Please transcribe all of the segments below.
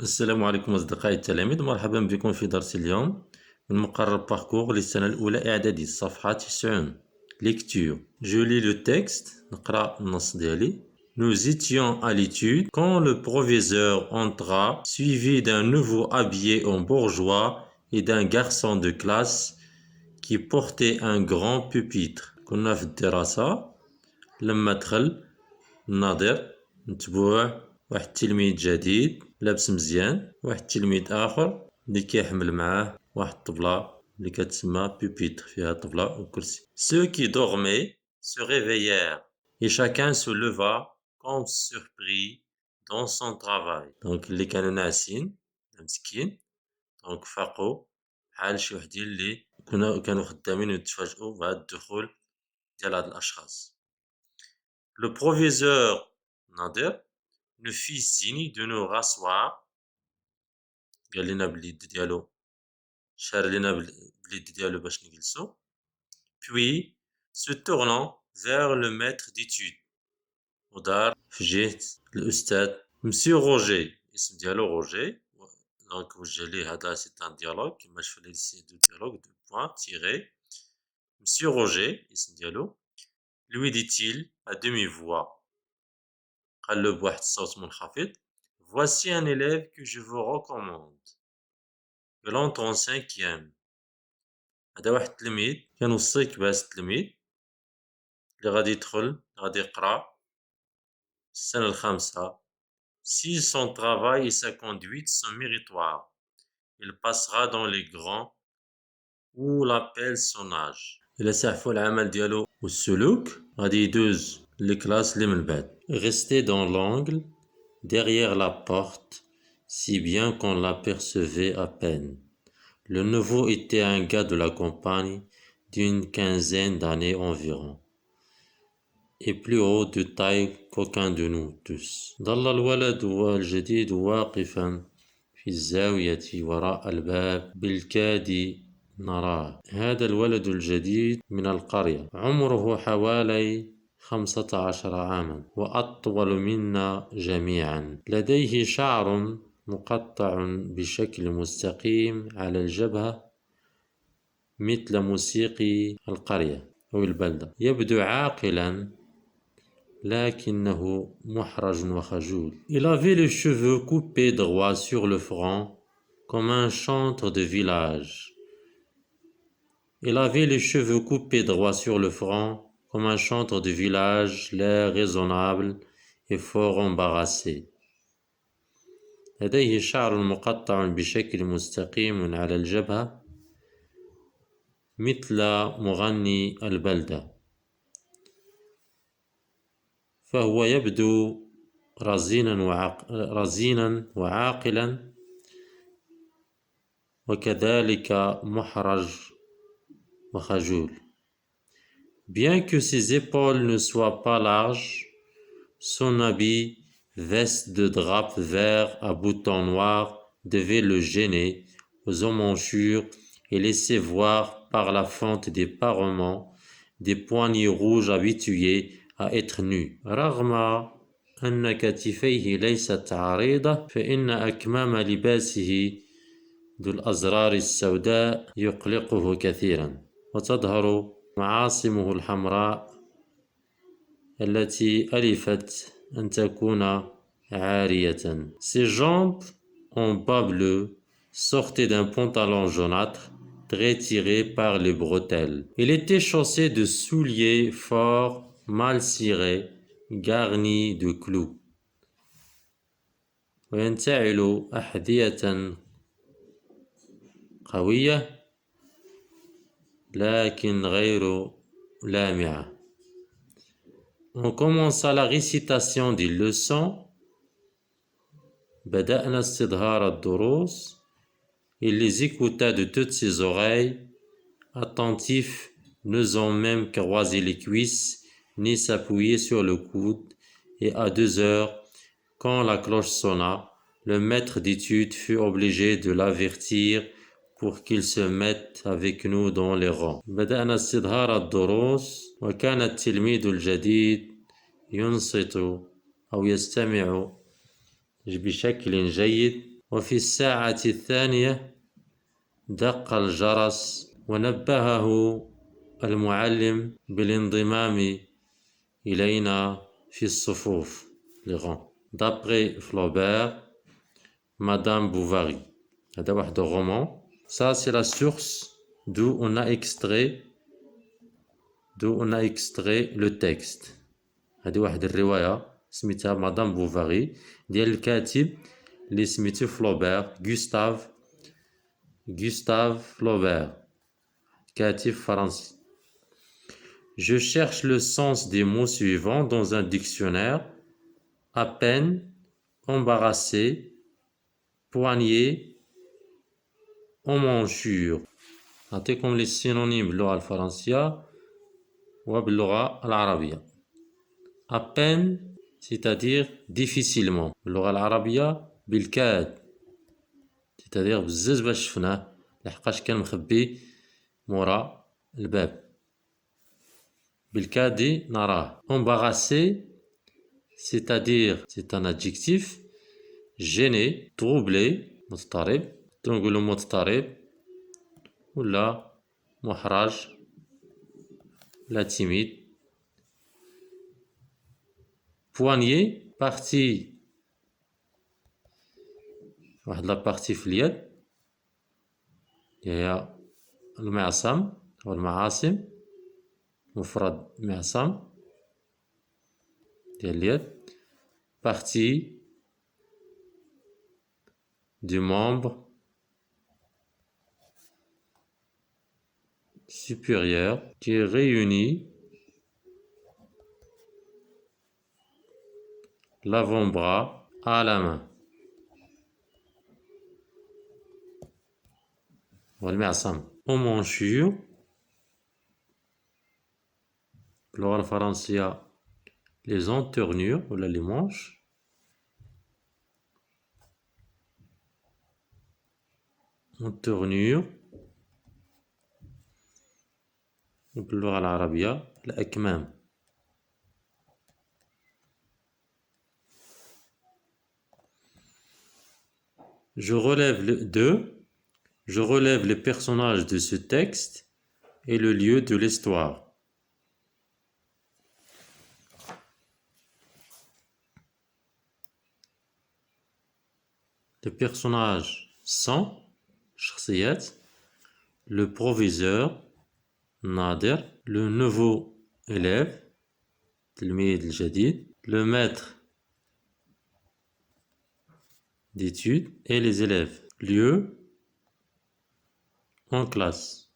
السلام عليكم أصدقائي التلاميذ، مرحبا بكم في درس اليوم من مقرر باركور للسنة الأولى إعدادي الصفحة 90. Lecture. Je lis le texte. نقرأ النص ديالي. Nous étions à l'étude quand le proviseur entra, suivi d'un nouveau habillé en bourgeois et d'un garçon de classe qui portait un grand pupitre. كنا في الدراسة لما دخل الناظر متبوع واحد التلميذ جديد لابس مزيان، واحد التلميذ آخر اللي كيحمل معاه واحد الطبلة اللي كتسمى بوبيتر فيها طبلة وكرسي. Ceux qui dormaient se réveillèrent et chacun se leva comme surpris dans son travail. Donc اللي كانوا ناعسين مسكين دونك فاقوا بحال شي وحدين اللي كانوا خدامين وتفاجئوا بهاد الدخول ديال هاد الأشخاص. Le proviseur Nader nous fit signe de nous rasseoir. قال لنا باليد ديالو شار لنا باليد ديالو باش نجلسو. Puis se tournant vers le maître d'études ودار في جهة الأستاذ. Monsieur Roger اسم ديالو روجي دونك وجه ليه هذا سي ان ديالوغ كما شفنا لي سي دو ديالوغ دو بوان تيري. Monsieur Roger اسم ديالو lui dit-il à demi-voix قال له بواحد الصوت منخفض. Voici un élève que je vous recommande. Il entre en cinquième. هذا واحد التلميذ كنوصيك بهذا التلميذ اللي غادي يدخل غادي يقرا السنة الخامسة. Si son travail et sa conduite sont méritoires, il passera dans les grands ou l'appelle son âge. إلا سعفو العمل ديالو والسلوك غادي يدوز للكلاس اللي من بعد. Restez dans l'angle derrière la porte, si bien qu'on l'apercevait à peine. Le nouveau était un gars de la campagne d'une quinzaine d'années environ, et plus haut de taille qu'aucun de nous tous. ظل الولد الجديد واقفا في الزاوية وراء الباب بالكاد نراه. هذا الولد الجديد من القرية، عمره حوالي 15 عاما وأطول منا جميعا. لديه شعر مقطع بشكل مستقيم على الجبهة مثل موسيقي القرية أو البلدة. يبدو عاقلا لكنه محرج وخجول. Il avait les cheveux coupés droit sur le front comme un chantre de village. Il avait les cheveux coupés droit sur le front comme un chantre de village, l'air raisonnable et fort embarrassé. لديه شعر مقطع بشكل مستقيم على الجبهة مثل مغني البلدة. فهو يبدو رزينا وعاقلا وكذلك محرج وخجول. Bien que ses épaules ne soient pas larges, son habit, veste de drap vert à boutons noirs, devait le gêner aux emmanchures et laisser voir par la fente des parements des poignets rouges habitués à être nus. رغم أن كتفيه ليست عريضة فإن أكمام لباسه ذو الأزرار السوداء يقلقه كثيرا، وتظهر معاصمه الحمراء التي ألفت أن تكون عارية. Ses jambes en bas bleu sortaient d'un pantalon jaunâtre très tiré par les bretelles. Il était chaussé de souliers forts mal cirés garnis de clous. وينتعل أحذية قوية لكن غير لامعة. On commença la récitation des leçons. بدأنا استظهار الدروس. Il les écouta de toutes ses oreilles, attentif, n'osant même croiser les cuisses, ni s'appuyer sur le coude. Et à 2 heures, quand la cloche sonna, le maître d'études fut obligé de l'avertir pour qu'il se mette avec nous dans les rangs. بدأنا استظهار الدروس وكان التلميذ الجديد ينصت أو يستمع بشكل جيد وفي الساعة الثانية دق الجرس ونبهه المعلم بالانضمام إلينا في الصفوف. D'après Flaubert, Madame Bovary. هذا واحد roman. Ça c'est la source d'où on a extrait le texte. هذه واحد الرواية سميتها مدام بوفاري ديال الكاتب اللي سميتو فلوبير Gustave Flaubert, كاتب فرنسي. Je cherche le sens des mots suivants dans un dictionnaire. À peine, embarrassé, poignée, emmanchure. نعطيكم لي synonymes باللغة الفرنسية وباللغة العربية. À peine, c'est-à-dire difficilement. باللغة العربية بالكاد. c'est-à-dire بزز باش شفناه لحقاش كان مخبي مورا الباب. بالكاد نراه. Embarrassé, c'est-à-dire c'est un adjectif. Gêné, troublé, مضطرب. تنقولو مضطرب ولا محرج ولا timide. Poignet, partie واحد لا بارتي في اليد هي المعصم أو المعاصم، مفرد معصم ديال اليد. partie du membre supérieur qui réunit l'avant-bras à la main. والمعصم. emmanchure باللغة الفرنسية les entournures ولا les manches. entournure وباللغة العربية الأكمام. Je relève les personnages de ce texte et le lieu de l'histoire. Les personnages sont شخصيات le proviseur ناظر, le nouveau élève تلميذ الجديد, le maître d'études et les élèves. Lieu en classe.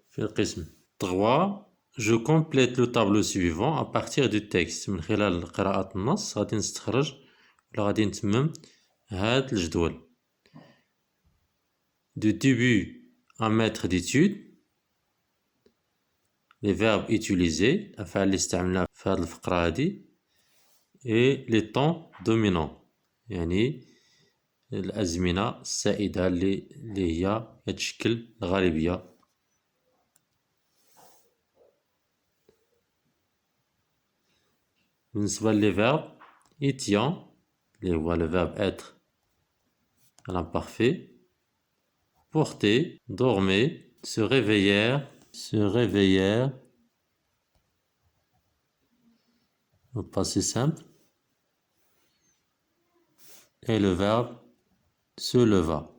في القسم. 3. Je complète le tableau suivant à partir du texte. من خلال قراءة النص غادي نستخرج ولا غادي نتمم هاد الجدول. Du début à maître d'études. Les verbes utilisés الأفعال اللي استعملناها في هاد الفقرة هادي. et les temps dominants يعني الأزمنة السائدة اللي هي تشكل الغالبية. بالنسبة لي verbe étient اللي هو le verbe être à l'imparfait, porter, dormir, se réveillèrent au passé simple, et le verbe se leva.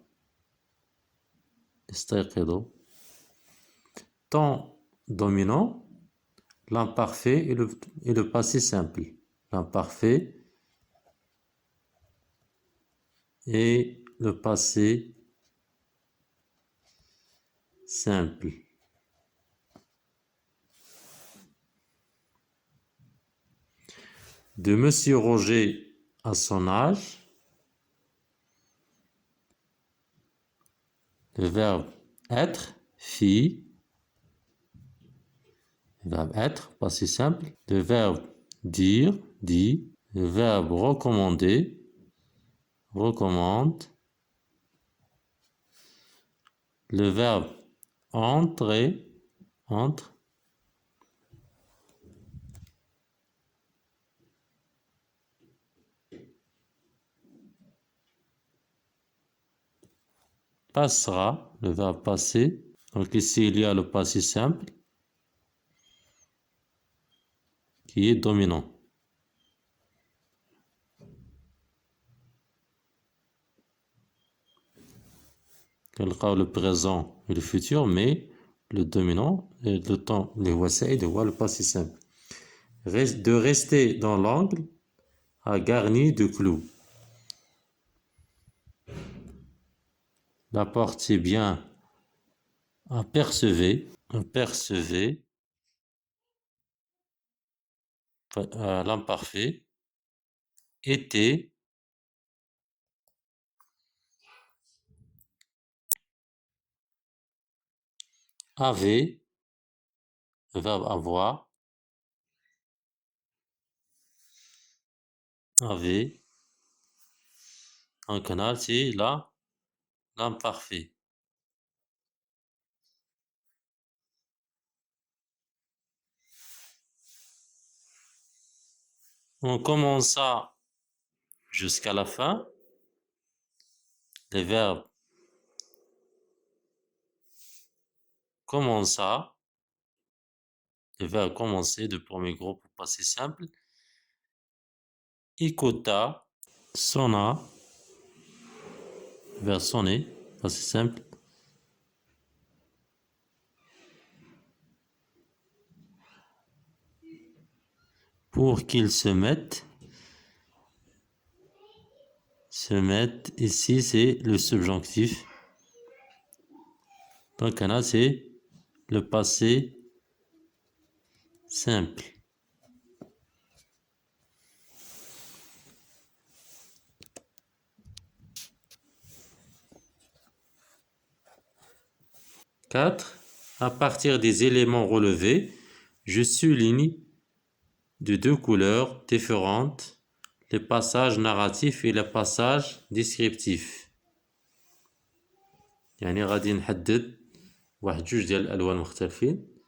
استيقظوا. Temps dominant, l'imparfait et le passé simple. L'imparfait et le passé simple. De Monsieur Roger à son âge, le verbe être, fille, le verbe être, passé simple, le verbe dire, dit, le verbe recommander, recommande, le verbe entrer, entre, passera, le verbe passer. Donc ici, il y a le passé simple qui est dominant. Le présent et le futur, mais le dominant, et le temps, les voix saïd, le passé simple. De rester dans l'angle à garni de clous. La porte, c'est bien apercevez, apercevez, l'imparfait, était, avait, le verbe avoir, avait, un canal, c'est là, l'imparfait. On commença jusqu'à la fin, les verbes commença, le verbe commencer de premier groupe au passé simple, écouta, sonna, le verbe sonner, passé simple, pour qu'ils se mettent, ici c'est le subjonctif, donc canal c'est le passé simple. Quatre. À partir des éléments relevés, je souligne de deux couleurs différentes les passages narratifs et les passages descriptifs. يعني غادي نحدد واحد جوج ديال الألوان مختلفين.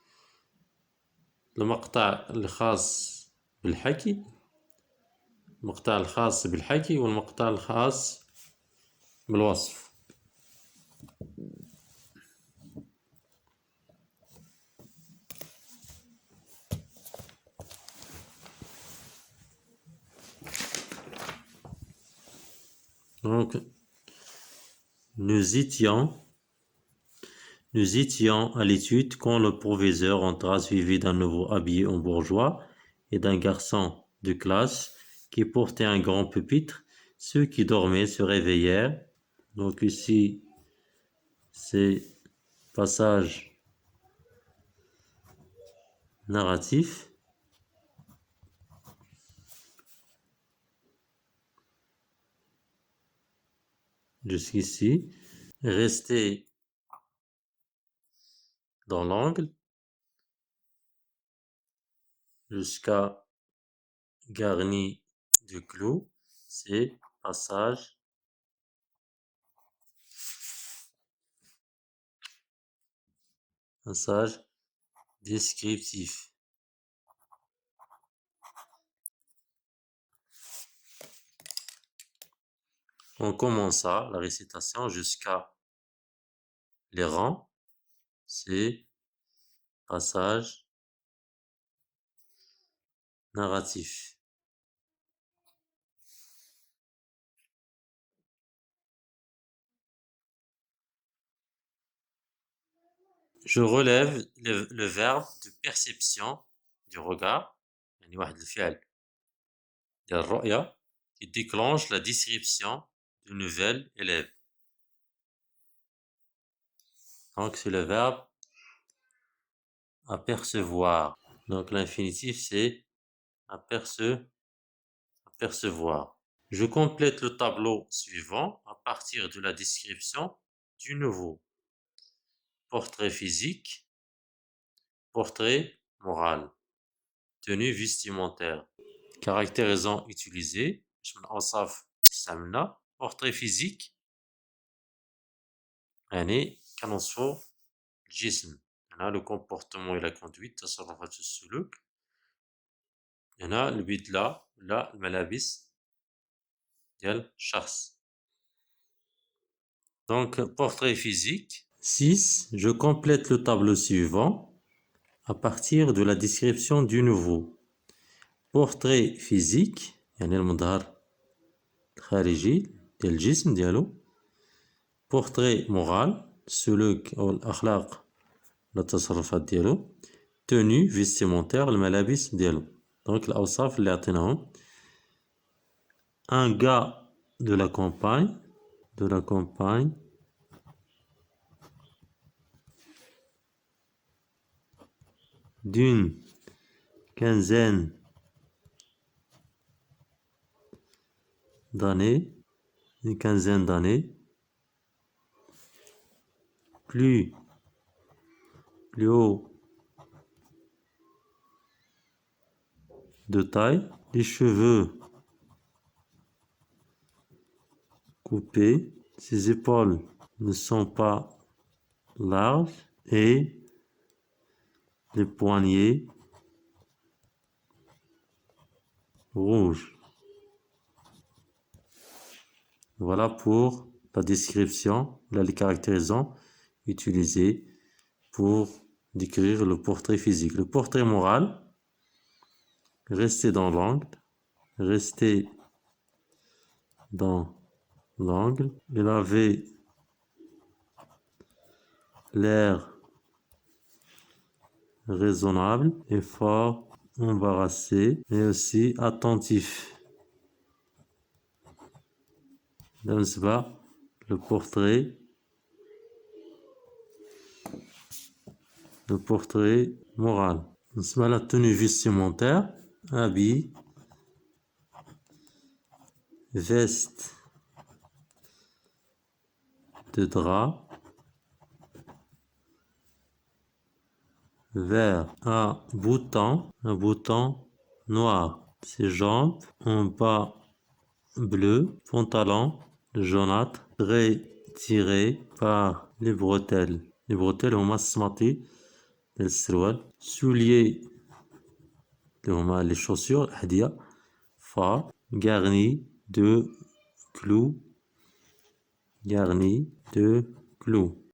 المقطع الخاص بالحكي، المقطع الخاص بالحكي والمقطع الخاص بالوصف. Donc, nous étions à l'étude quand le proviseur entra suivi d'un nouveau habillé en bourgeois et d'un garçon de classe qui portait un grand pupitre. Ceux qui dormaient se réveillèrent. Donc ici, c'est passage narratif. Jusqu'ici. Rester dans l'angle jusqu'à garni de clous, c'est passage descriptif. On commença la récitation jusqu'à les rangs, c'est passage narratif. Je relève le verbe de perception du regard, يعني واحد الفعل ديال الرؤية qui déclenche la description du nouvel élève. Donc c'est le verbe apercevoir. Donc l'infinitif c'est apercevoir. Je complète le tableau suivant à partir de la description du nouveau. Portrait physique, portrait moral, tenue vestimentaire, caractérisant utilisé, portrait physique يعني كنوصفو الجسم، هنا le comportement et la conduite تصرفات السلوك، هنا البدلة ولا الملابس ديال الشخص. Donc, portrait physique. 6. Je complète le tableau suivant à partir de la description du nouveau. Portrait physique يعني المظهر الخارجي ديال الجسم ديالو. Portrait moral السلوك أو الأخلاق ولا التصرفات ديالو. Tenue vestimentaire الملابس ديالو. دونك الأوصاف اللي عطيناهم. Un gars de la campagne d'une quinzaine d'années, plus haut de taille, les cheveux coupés, ses épaules ne sont pas larges et les poignets rouges. Voilà pour la description, là les caractérisants utilisés pour décrire le portrait physique. Le portrait moral, rester dans l'angle, il avait l'air raisonnable et fort embarrassé, mais aussi attentif. بالنسبة le portrait moral. بالنسبة la tenue vestimentaire, habit, veste de drap, vert, un bouton noir, ses jambes, en bas bleu, pantalon jaunâtre, très tiré par les bretelles. Les bretelles هما السماطي ديال السروال. Souliers اللي هما les chaussures الأحذية fort, garni de clous.